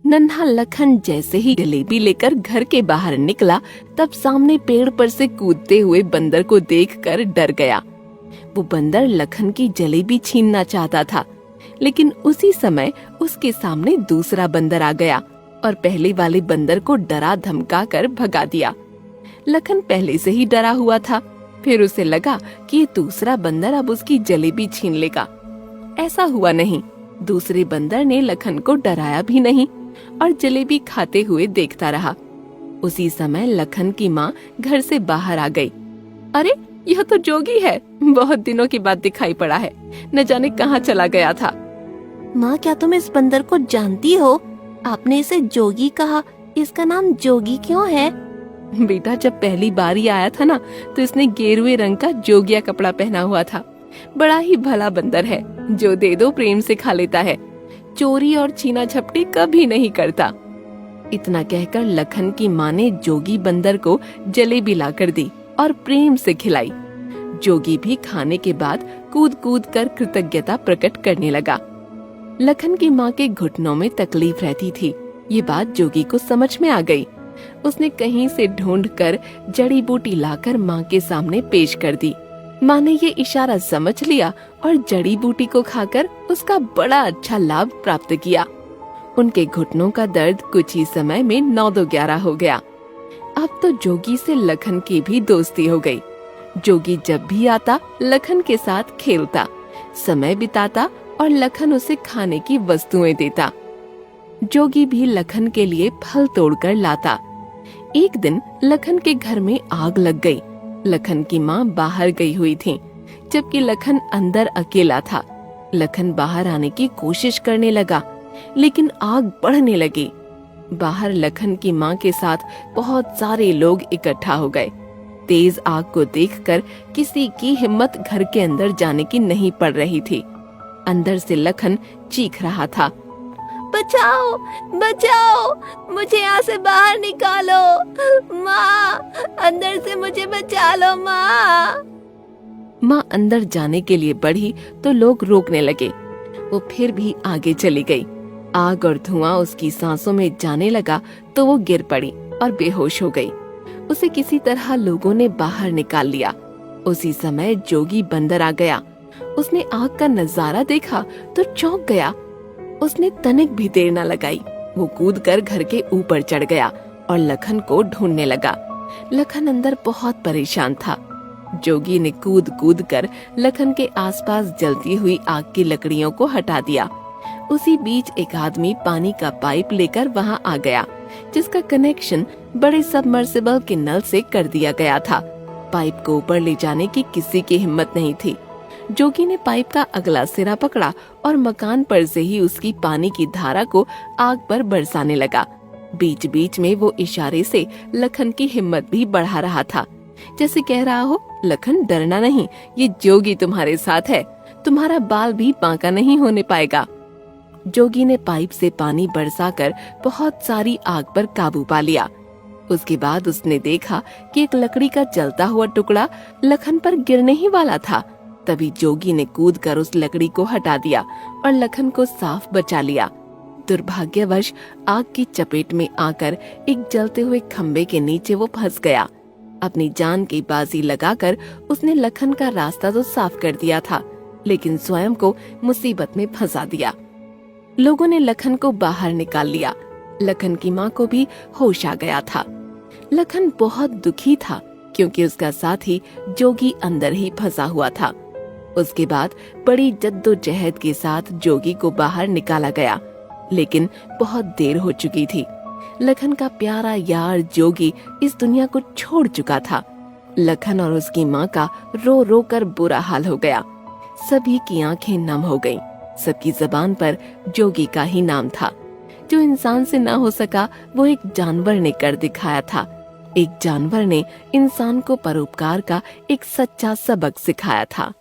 नन्हा लखन जैसे ही जलेबी लेकर घर के बाहर निकला, तब सामने पेड़ पर से कूदते हुए बंदर को देखकर डर गया। वो बंदर लखन की जलेबी छीनना चाहता था, लेकिन उसी समय उसके सामने दूसरा बंदर आ गया और पहले वाले बंदर को डरा धमका कर भगा दिया। लखन पहले से ही डरा हुआ था, फिर उसे लगा कि ये दूसरा बंदर अब उसकी जलेबी छीन लेगा। ऐसा हुआ नहीं। दूसरे बंदर ने लखन को डराया भी नहीं और जलेबी खाते हुए देखता रहा। उसी समय लखन की माँ घर से बाहर आ गई। अरे, यह तो जोगी है, बहुत दिनों के बाद दिखाई पड़ा है, न जाने कहाँ चला गया था। माँ, क्या तुम इस बंदर को जानती हो? आपने इसे जोगी कहा, इसका नाम जोगी क्यों है? बेटा, जब पहली बार ही आया था ना, तो इसने गेरुए रंग का जोगिया कपड़ा पहना हुआ था। बड़ा ही भला बंदर है, जो दे दो प्रेम से खा लेता है। चोरी और छीना झपटी कभी नहीं करता। इतना कहकर लखन की माँ ने जोगी बंदर को जलेबी लाकर दी और प्रेम से खिलाई। जोगी भी खाने के बाद कूद कूद कर कृतज्ञता प्रकट करने लगा। लखन की माँ के घुटनों में तकलीफ रहती थी। ये बात जोगी को समझ में आ गई। उसने कहीं से ढूंढकर जड़ी बूटी लाकर माँ के सामने पेश कर दी। माँ ने ये इशारा समझ लिया और जड़ी बूटी को खाकर उसका बड़ा अच्छा लाभ प्राप्त किया। उनके घुटनों का दर्द कुछ ही समय में 9-11 हो गया। अब तो जोगी से लखन की भी दोस्ती हो गई। जोगी जब भी आता लखन के साथ खेलता, समय बिताता और लखन उसे खाने की वस्तुएं देता। जोगी भी लखन के लिए फल तोड़कर लाता। एक दिन लखन के घर में आग लग गई। लखन की माँ बाहर गई हुई थी, जबकि लखन अंदर अकेला था। लखन बाहर आने की कोशिश करने लगा, लेकिन आग बढ़ने लगी। बाहर लखन की माँ के साथ बहुत सारे लोग इकट्ठा हो गए। तेज आग को देखकर किसी की हिम्मत घर के अंदर जाने की नहीं पड़ रही थी। अंदर से लखन चीख रहा था, बचाओ, बचाओ, मुझे यहाँ से बाहर निकालो। माँ, अंदर से मुझे बचा लो माँ। माँ अंदर जाने के लिए बढ़ी तो लोग रोकने लगे। वो फिर भी आगे चली गई। आग और धुआं उसकी सांसों में जाने लगा तो वो गिर पड़ी और बेहोश हो गई। उसे किसी तरह लोगों ने बाहर निकाल लिया। उसी समय जोगी बंदर आ गया। उसने आग का नजारा देखा तो चौंक गया। उसने तनिक भी देर न लगाई। वो कूदकर घर के ऊपर चढ़ गया और लखन को ढूंढने लगा। लखन अंदर बहुत परेशान था। जोगी ने कूद कूद कर लखन के आसपास जलती हुई आग की लकड़ियों को हटा दिया। उसी बीच एक आदमी पानी का पाइप लेकर वहाँ आ गया, जिसका कनेक्शन बड़े सबमर्सिबल के नल से कर दिया गया था। पाइप को ऊपर ले जाने की किसी की हिम्मत नहीं थी। जोगी ने पाइप का अगला सिरा पकड़ा और मकान पर से ही उसकी पानी की धारा को आग पर बरसाने लगा। बीच बीच में वो इशारे से लखन की हिम्मत भी बढ़ा रहा था, जैसे कह रहा हो, लखन डरना नहीं, ये जोगी तुम्हारे साथ है, तुम्हारा बाल भी बांका नहीं होने पाएगा। जोगी ने पाइप से पानी बरसाकर बहुत सारी आग पर काबू पा लिया। उसके बाद उसने देखा कि एक लकड़ी का जलता हुआ टुकड़ा लखन पर गिरने ही वाला था। तभी जोगी ने कूदकर उस लकड़ी को हटा दिया और लखन को साफ बचा लिया। दुर्भाग्यवश आग की चपेट में आकर एक जलते हुए खंबे के नीचे वो फंस गया। अपनी जान की बाजी लगाकर उसने लखन का रास्ता तो साफ कर दिया था, लेकिन स्वयं को मुसीबत में फंसा दिया। लोगों ने लखन को बाहर निकाल लिया। लखन की माँ को भी होश आ गया था। लखन बहुत दुखी था, क्योंकि उसका साथी जोगी अंदर ही फंसा हुआ था। उसके बाद बड़ी जद्दोजहद के साथ जोगी को बाहर निकाला गया, लेकिन बहुत देर हो चुकी थी। लखन का प्यारा यार जोगी इस दुनिया को छोड़ चुका था। लखन और उसकी माँ का रो रो कर बुरा हाल हो गया। सभी की आंखें नम हो गईं। सबकी जबान पर जोगी का ही नाम था। जो इंसान से ना हो सका, वो एक जानवर ने कर दिखाया था। एक जानवर ने इंसान को परोपकार का एक सच्चा सबक सिखाया था।